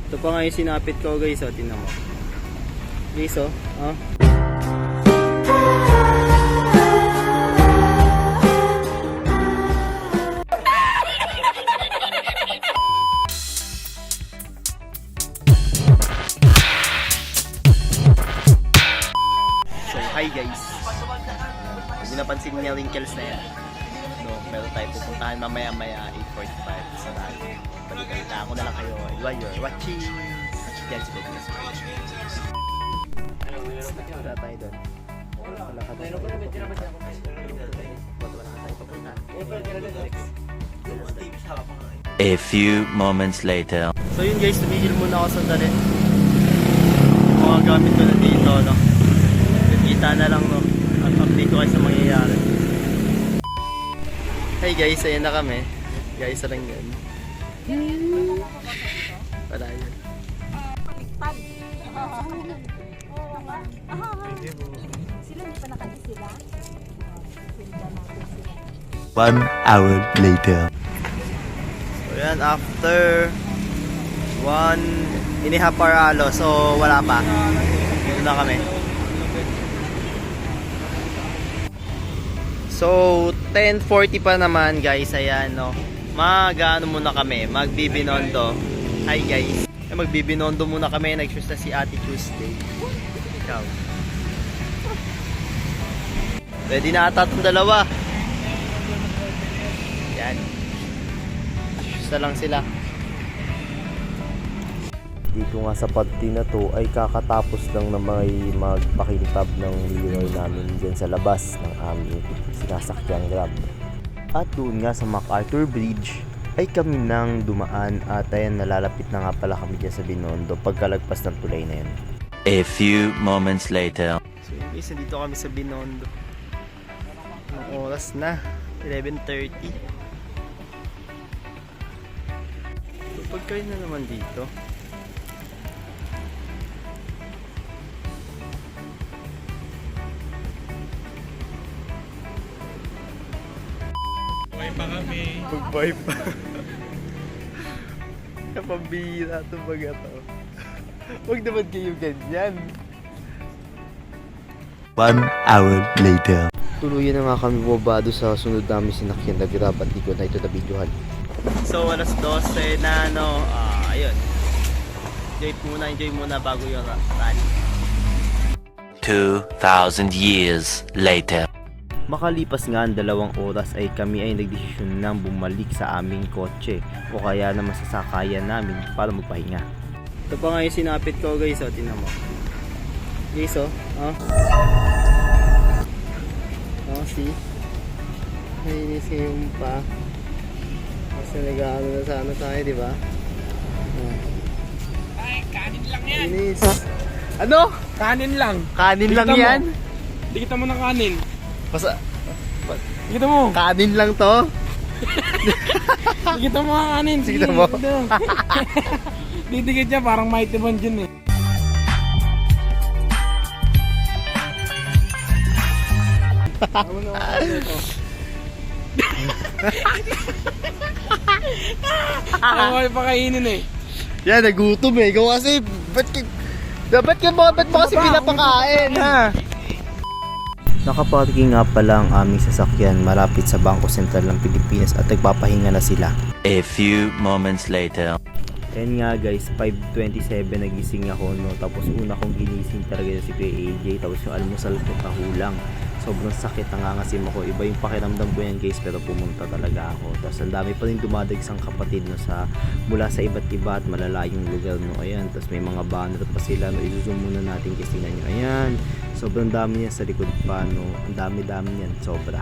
Ito pa nga yung sinapit ko guys, oh, tingnan mo. Guys, oh. Oh. So, hi guys. Hindi napansin niya wrinkles na yan. So, meron tayo pupuntahan mamaya-maya 8:45 sa rally. Balita ako na lang kayo while you're watching. Dance Vegas. Wala tayo doon. Wala ka tayo. A few moments later. So yun guys, tumigil muna ako sandali. Yung mga gamit ko na dito, no? Kita na lang, no? At update ko kayo sa mangyayari. Hey guys, ayan na kami. Guys, lang yan. Wala yan. Sila hindi pa nakati sila. 1 hour later. So yan, after 1.5 hour, so wala pa. Dito na kami. So 10:40 pa naman guys, ayan, no. Mag-ano muna kami, magbibinondo. Hi guys. Magbibinondo muna kami, nag-choose na si Ate Tuesday. Ikaw. Pwede na ata itong dalawa. Yan. Choose na lang sila. Dito nga sa party na to ay kakatapos lang na may magpakintab ng mirror namin dyan sa labas ng aming sinasakyang Grab. At doon nga sa MacArthur Bridge ay kami nang dumaan at ayan, nalalapit na nga pala kami dyan sa Binondo pagkalagpas ng tulay na yun. A few moments later. So guys, nandito kami sa Binondo. Ang oras na 11:30. So pagkain na naman dito. Mag-buy pa. Kapambira ito baga to. Huwag naman kayo ganyan. 1 hour later. Tuluyan na nga kami bumabado sa sunod namin sinakyan na Grab at di ko na ito nabidyohan. So alas 12 na no, ayun. Enjoy muna bago yung rally. 2,000 years later. Makalipas nga ang 2 oras ay kami ay nagdesisyon nang bumalik sa aming kotse o kaya naman sa sakayan namin para magpahinga. Ito pa nga yung sinapit ko guys, oh, tingnan mo. Guys, oh. Oh, see? Nainis yung pa. Kasi nag-ano na sana tayo, di ba? Ay, kanin lang yan. Nainis. Ano? Kanin lang. Kanin lang Dikita yan? Mo. Dikita mo ng kanin. Dikita mo? Kanin lang to? Dikita mo ang kanin. Dikita mo? Didikit niya parang Mighty Bond yun eh. Ano na ito? Ako ay pakainin eh. Yan, nagutom eh. Ikaw kasi, ba't mo kasi pinapakain, ha? Nakaparking nga pala ang aming sasakyan malapit sa Bangko Sentral ng Pilipinas at nagpapahinga na sila. A few moments later. Yan nga guys, 5:27 nagising ako, no. Tapos una kong ginising talaga si Kuya AJ. Tapos yung almusal ko kahulang. Sobrang sakit, nangangasim ako. Iba yung pakiramdam ko yan guys, pero pumunta talaga ako. Tapos ang dami pa rin dumadagsang kapatid, no, mula sa iba't iba at malalayong lugar, no. Ayan, tapos may mga banner pa sila, no. I-zoom muna natin kasi tingnan nyo. Ayan, sobrang dami yan sa likod pa, no. Ang dami-dami yan, sobra.